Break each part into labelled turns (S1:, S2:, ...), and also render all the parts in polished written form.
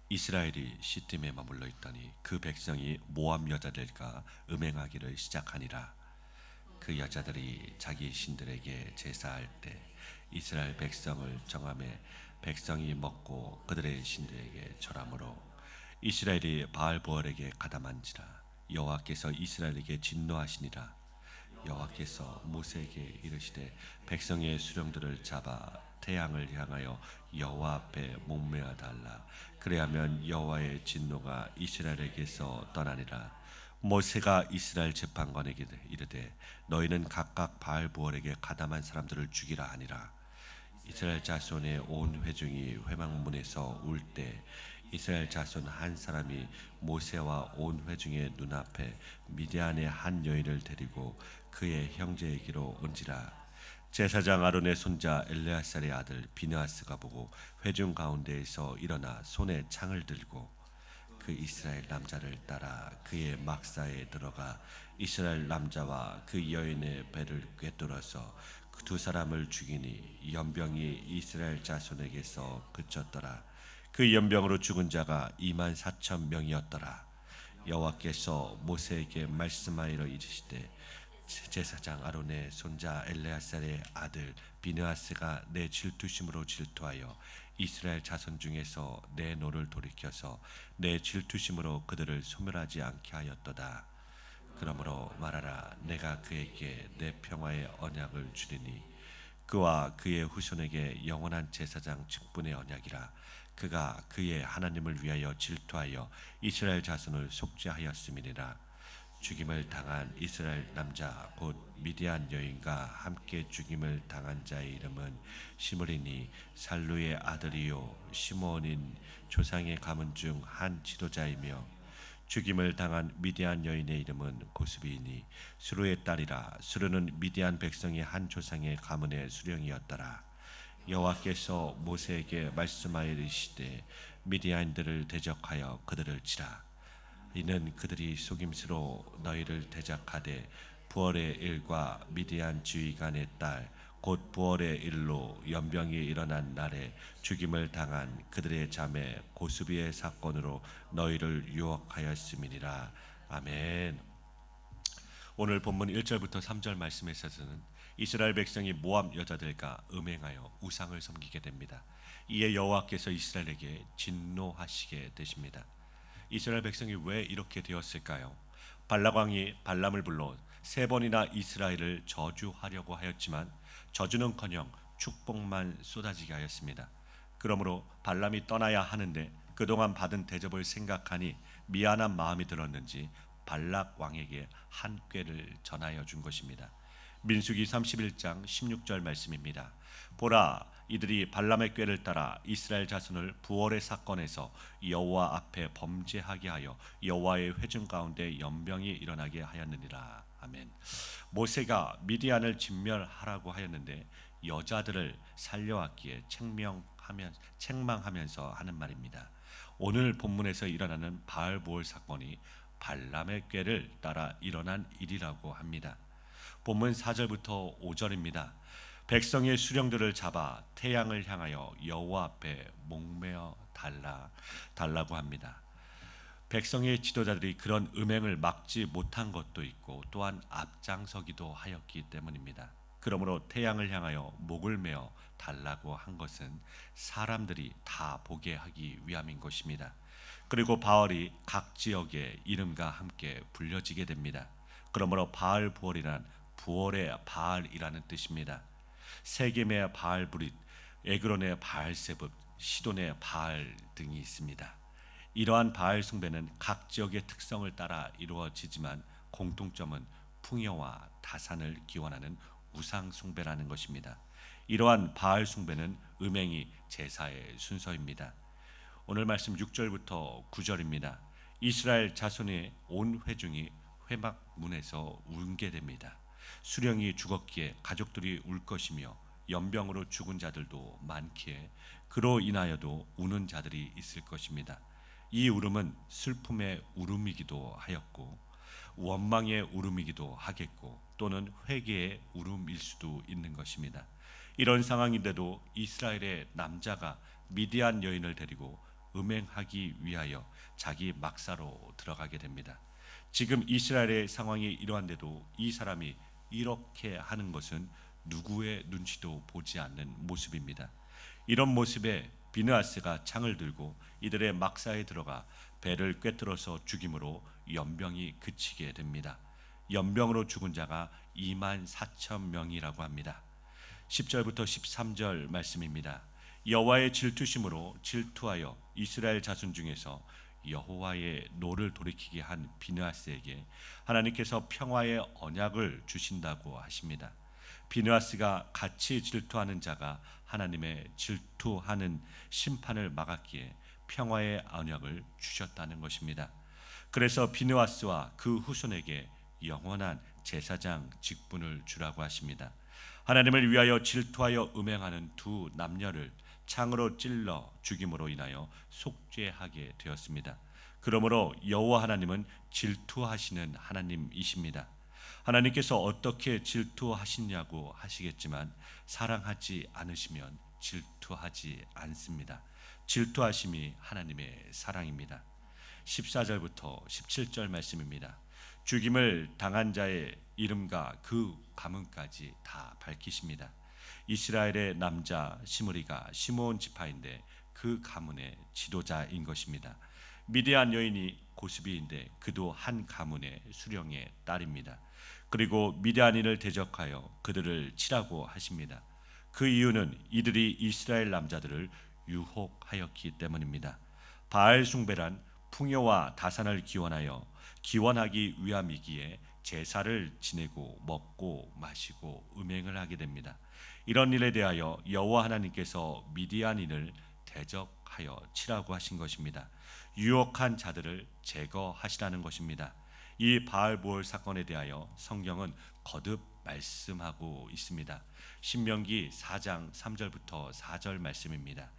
S1: 이스라엘이 시팀에 머물러 있더니 그 백성이 모압 여자들과 음행하기를 시작하니라. 그 여자들이 자기 신들에게 제사할 때 이스라엘 백성을 정함에 백성이 먹고 그들의 신들에게 절함으로 이스라엘이 바알보알에게 가담한지라. 여호와께서 이스라엘에게 진노하시니라. 여호와께서 모세에게 이르시되 백성의 수령들을 잡아 태양을 향하여 여호와 앞에 목매어 달라. 그래야면 여호와의 진노가 이스라엘에게서 떠나니라. 모세가 이스라엘 재판관에게 이르되 너희는 각각 바알보알에게 가담한 사람들을 죽이라 하니라. 이스라엘 자손의 온 회중이 회막문에서 울 때 이스라엘 자손 한 사람이 모세와 온 회중의 눈앞에 미디안의 한 여인을 데리고 그의 형제에게로 온지라. 제사장 아론의 손자 엘레아살의 아들 비느하스가 보고 회중 가운데에서 일어나 손에 창을 들고 그 이스라엘 남자를 따라 그의 막사에 들어가 이스라엘 남자와 그 여인의 배를 꿰뚫어서 그 두 사람을 죽이니 연병이 이스라엘 자손에게서 그쳤더라. 그 연병으로 죽은 자가 24,000명이었더라. 여호와께서 모세에게 말씀하여 이르시되 제사장 아론의 손자 엘레아살의 아들 비느하스가 내 질투심으로 질투하여 이스라엘 자손 중에서 내 노를 돌이켜서 내 질투심으로 그들을 소멸하지 않게 하였도다. 그러므로 말하라. 내가 그에게 내 평화의 언약을 주리니 그와 그의 후손에게 영원한 제사장 직분의 언약이라. 그가 그의 하나님을 위하여 질투하여 이스라엘 자손을 속죄하였음이니라. 죽임을 당한 이스라엘 남자 곧 미디안 여인과 함께 죽임을 당한 자의 이름은 시므리니 살루의 아들이요 시므온인 조상의 가문 중 한 지도자이며 죽임을 당한 미디안 여인의 이름은 고스비이니 수르의 딸이라. 수르는 미디안 백성의 한 조상의 가문의 수령이었더라. 여호와께서 모세에게 말씀하여 이르시되 미디안들을 대적하여 그들을 치라. 이는 그들이 속임수로 너희를 대적하되 부월의 일과 미디안 지휘관의 딸 곧 부월의 일로 연병이 일어난 날에 죽임을 당한 그들의 자매 고스비의 사건으로 너희를 유혹하였음이니라. 아멘. 오늘 본문 1절부터 3절 말씀에 있어서는 이스라엘 백성이 모압 여자들과 음행하여 우상을 섬기게 됩니다. 이에 여호와께서 이스라엘에게 진노하시게 되십니다. 이스라엘 백성이 왜 이렇게 되었을까요? 발락 왕이 발람을 불러 세 번이나 이스라엘을 저주하려고 하였지만 저주는커녕 축복만 쏟아지게 하였습니다. 그러므로 발람이 떠나야 하는데 그동안 받은 대접을 생각하니 미안한 마음이 들었는지 발락 왕에게 한 꾀를 전하여 준 것입니다. 민수기 31장 16절 말씀입니다. 보라, 이들이 발람의 꾀를 따라 이스라엘 자손을 부월의 사건에서 여호와 앞에 범죄하게 하여 여호와의 회중 가운데 연병이 일어나게 하였느니라. 아멘. 모세가 미디안을 진멸하라고 하였는데 여자들을 살려왔기에 책망하면서 하는 말입니다. 오늘 본문에서 일어나는 바알보올 사건이 발람의 꾀를 따라 일어난 일이라고 합니다. 본문 4절부터 5절입니다. 백성의 수령들을 잡아 태양을 향하여 여호와 앞에 목매어 달라고 합니다. 백성의 지도자들이 그런 음행을 막지 못한 것도 있고 또한 앞장서기도 하였기 때문입니다. 그러므로 태양을 향하여 목을 메어 달라고 한 것은 사람들이 다 보게 하기 위함인 것입니다. 그리고 바알이 각 지역의 이름과 함께 불려지게 됩니다. 그러므로 바알부월이란 부월의 바알이라는 뜻입니다. 세겜의 바알브릿, 에그론의 바알세붓, 시돈의 바알 등이 있습니다. 이러한 바알 숭배는 각 지역의 특성을 따라 이루어지지만 공통점은 풍요와 다산을 기원하는 우상 숭배라는 것입니다. 이러한 바알 숭배는 음행이 제사의 순서입니다. 오늘 말씀 6절부터 9절입니다. 이스라엘 자손의 온 회중이 회막 문에서 울게 됩니다. 수령이 죽었기에 가족들이 울 것이며 연병으로 죽은 자들도 많기에 그로 인하여도 우는 자들이 있을 것입니다. 이 울음은 슬픔의 울음이기도 하였고 원망의 울음이기도 하겠고 또는 회개의 울음일 수도 있는 것입니다. 이런 상황인데도 이스라엘의 남자가 미디안 여인을 데리고 음행하기 위하여 자기 막사로 들어가게 됩니다. 지금 이스라엘의 상황이 이러한데도 이 사람이 이렇게 하는 것은 누구의 눈치도 보지 않는 모습입니다. 이런 모습에 비느하스가 창을 들고 이들의 막사에 들어가 배를 꿰뚫어서 죽임으로 연병이 그치게 됩니다. 연병으로 죽은 자가 2만 4천 명이라고 합니다. 10절부터 13절 말씀입니다. 여호와의 질투심으로 질투하여 이스라엘 자손 중에서 여호와의 노를 돌이키게 한 비느하스에게 하나님께서 평화의 언약을 주신다고 하십니다. 비느하스가 같이 질투하는 자가 하나님의 질투하는 심판을 막았기에 평화의 언약을 주셨다는 것입니다. 그래서 비느하스와 그 후손에게 영원한 제사장 직분을 주라고 하십니다. 하나님을 위하여 질투하여 음행하는 두 남녀를 창으로 찔러 죽임으로 인하여 속죄하게 되었습니다. 그러므로 여호와 하나님은 질투하시는 하나님이십니다. 하나님께서 어떻게 질투하시냐고 하시겠지만 사랑하지 않으시면 질투하지 않습니다. 질투하심이 하나님의 사랑입니다. 14절부터 17절 말씀입니다. 죽임을 당한 자의 이름과 그 가문까지 다 밝히십니다. 이스라엘의 남자 시므리가 시므온 지파인데 그 가문의 지도자인 것입니다. 미디안 여인이 고스비인데 그도 한 가문의 수령의 딸입니다. 그리고 미디안인을 대적하여 그들을 치라고 하십니다. 그 이유는 이들이 이스라엘 남자들을 유혹하였기 때문입니다. 바알 숭배란 풍요와 다산을 기원하기 위함이기에 제사를 지내고 먹고 마시고 음행을 하게 됩니다. 이런 일에 대하여 여호와 하나님께서 미디안인을 대적하여 치라고 하신 것입니다. 유혹한 자들을 제거하시라는 것입니다. 이 바알보올 사건에 대하여 성경은 거듭 말씀하고 있습니다. 신명기 4장 3절부터 4절 말씀입니다.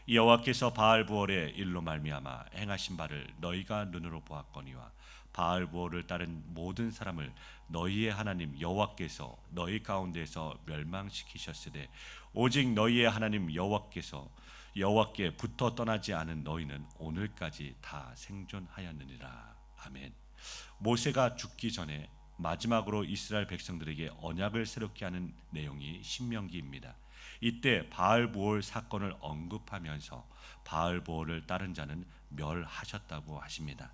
S1: 여호와께서 바알보올의 일로 말미암아 행하신 바를 너희가 눈으로 보았거니와 바알보올을 따른 모든 사람을 너희의 하나님 여호와께서 너희 가운데서 멸망시키셨으되 오직 너희의 하나님 여호와께 붙어 떠나지 않은 너희는 오늘까지 다 생존하였느니라. 아멘. 모세가 죽기 전에 마지막으로 이스라엘 백성들에게 언약을 새롭게 하는 내용이 신명기입니다. 이때 바알보올 사건을 언급하면서 바알보올을 따른 자는 멸하셨다고 하십니다.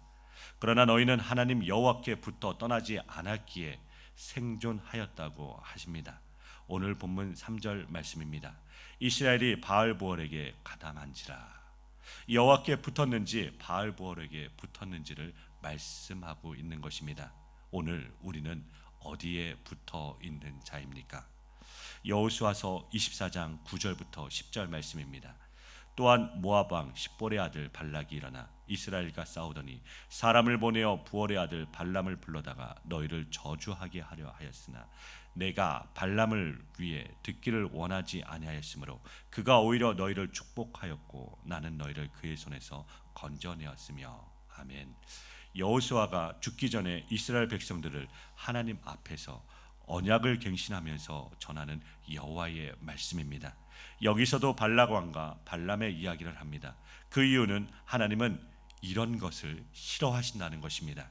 S1: 그러나 너희는 하나님 여호와께 붙어 떠나지 않았기에 생존하였다고 하십니다. 오늘 본문 3절 말씀입니다. 이스라엘이 바알보올에게 가담한지라. 여호와께 붙었는지 바알보올에게 붙었는지를 말씀하고 있는 것입니다. 오늘 우리는 어디에 붙어 있는 자입니까? 여호수아서 24장 9절부터 10절 말씀입니다. 또한 모압 왕 십볼의 아들 발락이 일어나 이스라엘과 싸우더니 사람을 보내어 부올의 아들 발람을 불러다가 너희를 저주하게 하려 하였으나 내가 발람을 위해 듣기를 원하지 아니하였으므로 그가 오히려 너희를 축복하였고 나는 너희를 그의 손에서 건져내었으며. 아멘. 여호수아가 죽기 전에 이스라엘 백성들을 하나님 앞에서 언약을 갱신하면서 전하는 여호와의 말씀입니다. 여기서도 발락 왕과 발람의 이야기를 합니다. 그 이유는 하나님은 이런 것을 싫어하신다는 것입니다.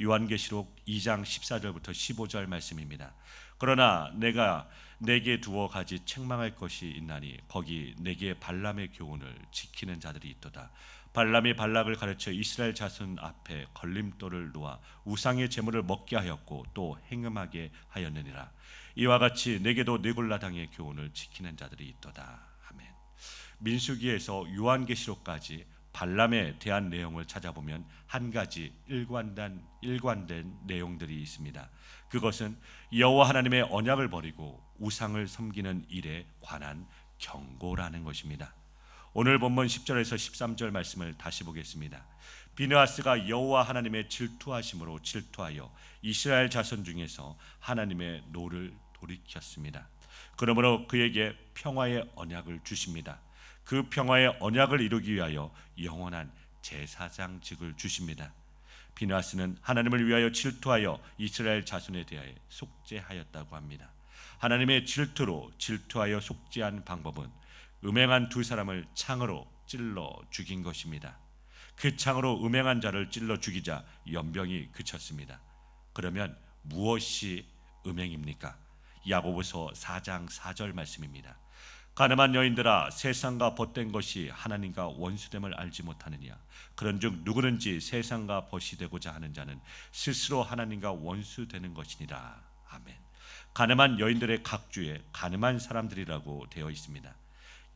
S1: 요한계시록 2장 14절부터 15절 말씀입니다. 그러나 내가 내게 두어 가지 책망할 것이 있나니 거기 내게 발람의 교훈을 지키는 자들이 있도다. 발람이 발락을 가르쳐 이스라엘 자손 앞에 걸림돌을 놓아 우상의 제물을 먹게 하였고 또 행음하게 하였느니라. 이와 같이 내게도 느골라당의 교훈을 지키는 자들이 있도다. 아멘. 민수기에서 요한계시록까지 발람에 대한 내용을 찾아보면 한 가지 일관된 내용들이 있습니다. 그것은 여호와 하나님의 언약을 버리고 우상을 섬기는 일에 관한 경고라는 것입니다. 오늘 본문 10절에서 13절 말씀을 다시 보겠습니다. 비느하스가 여호와 하나님의 질투하심으로 질투하여 이스라엘 자손 중에서 하나님의 노를 돌이켰습니다. 그러므로 그에게 평화의 언약을 주십니다. 그 평화의 언약을 이루기 위하여 영원한 제사장직을 주십니다. 비느하스는 하나님을 위하여 질투하여 이스라엘 자손에 대하여 속죄하였다고 합니다. 하나님의 질투로 질투하여 속죄한 방법은 음행한 두 사람을 창으로 찔러 죽인 것입니다. 그 창으로 음행한 자를 찔러 죽이자 연병이 그쳤습니다. 그러면 무엇이 음행입니까? 야고보서 4장 4절 말씀입니다. 가늠한 여인들아, 세상과 벗된 것이 하나님과 원수됨을 알지 못하느냐? 그런즉 누구든지 세상과 벗이 되고자 하는 자는 스스로 하나님과 원수되는 것이니라. 아멘. 가늠한 여인들의 각주에 가늠한 사람들이라고 되어 있습니다.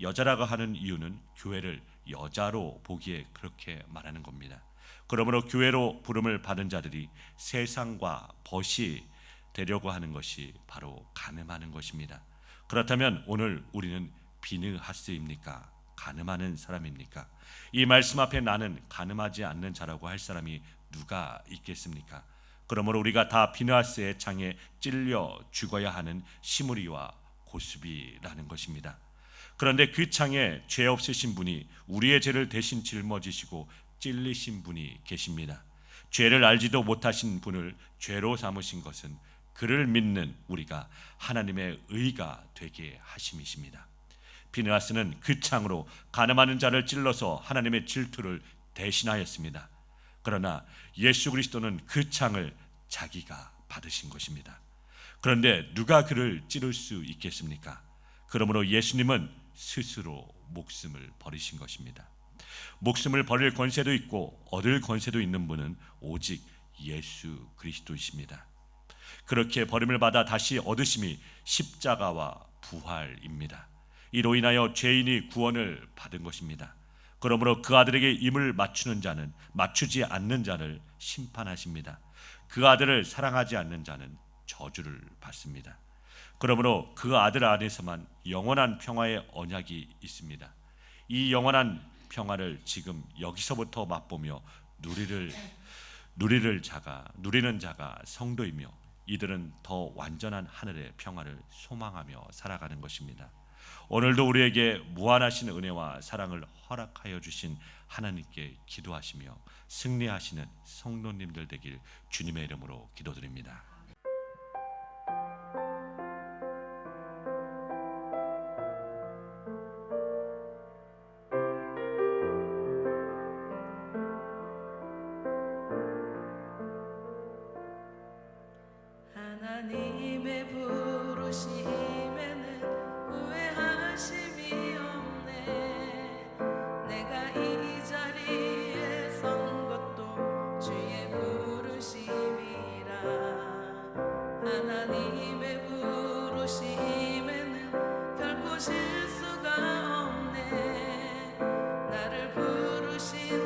S1: 여자라고 하는 이유는 교회를 여자로 보기에 그렇게 말하는 겁니다. 그러므로 교회로 부름을 받은 자들이 세상과 벗이 되려고 하는 것이 바로 가늠하는 것입니다. 그렇다면 오늘 우리는 비느하스입니까? 가늠하는 사람입니까? 이 말씀 앞에 나는 가늠하지 않는 자라고 할 사람이 누가 있겠습니까? 그러므로 우리가 다 비느하스의 창에 찔려 죽어야 하는 시므리와 고스비라는 것입니다. 그런데 그 창에 죄 없으신 분이 우리의 죄를 대신 짊어지시고 찔리신 분이 계십니다. 죄를 알지도 못하신 분을 죄로 삼으신 것은 그를 믿는 우리가 하나님의 의가 되게 하심이십니다. 비느하스는 그 창으로 가늠하는 자를 찔러서 하나님의 질투를 대신하였습니다. 그러나 예수 그리스도는 그 창을 자기가 받으신 것입니다. 그런데 누가 그를 찌를 수 있겠습니까? 그러므로 예수님은 스스로 목숨을 버리신 것입니다. 목숨을 버릴 권세도 있고 얻을 권세도 있는 분은 오직 예수 그리스도이십니다. 그렇게 버림을 받아 다시 얻으심이 십자가와 부활입니다. 이로 인하여 죄인이 구원을 받은 것입니다. 그러므로 그 아들에게 임을 맞추는 자는 맞추지 않는 자를 심판하십니다. 그 아들을 사랑하지 않는 자는 저주를 받습니다. 그러므로 그 아들 안에서만 영원한 평화의 언약이 있습니다. 이 영원한 평화를 지금 여기서부터 맛보며 누리는 자가 성도이며 이들은 더 완전한 하늘의 평화를 소망하며 살아가는 것입니다. 오늘도 우리에게 무한하신 은혜와 사랑을 허락하여 주신 하나님께 기도하시며 승리하시는 성도님들 되길 주님의 이름으로 기도드립니다.
S2: 하나님의 부르심에는 후회하심이 없네. 내가 이 자리에 선 것도 주의 부르심이라. 하나님의 부르심에는 결코 실수가 없네. 나를 부르신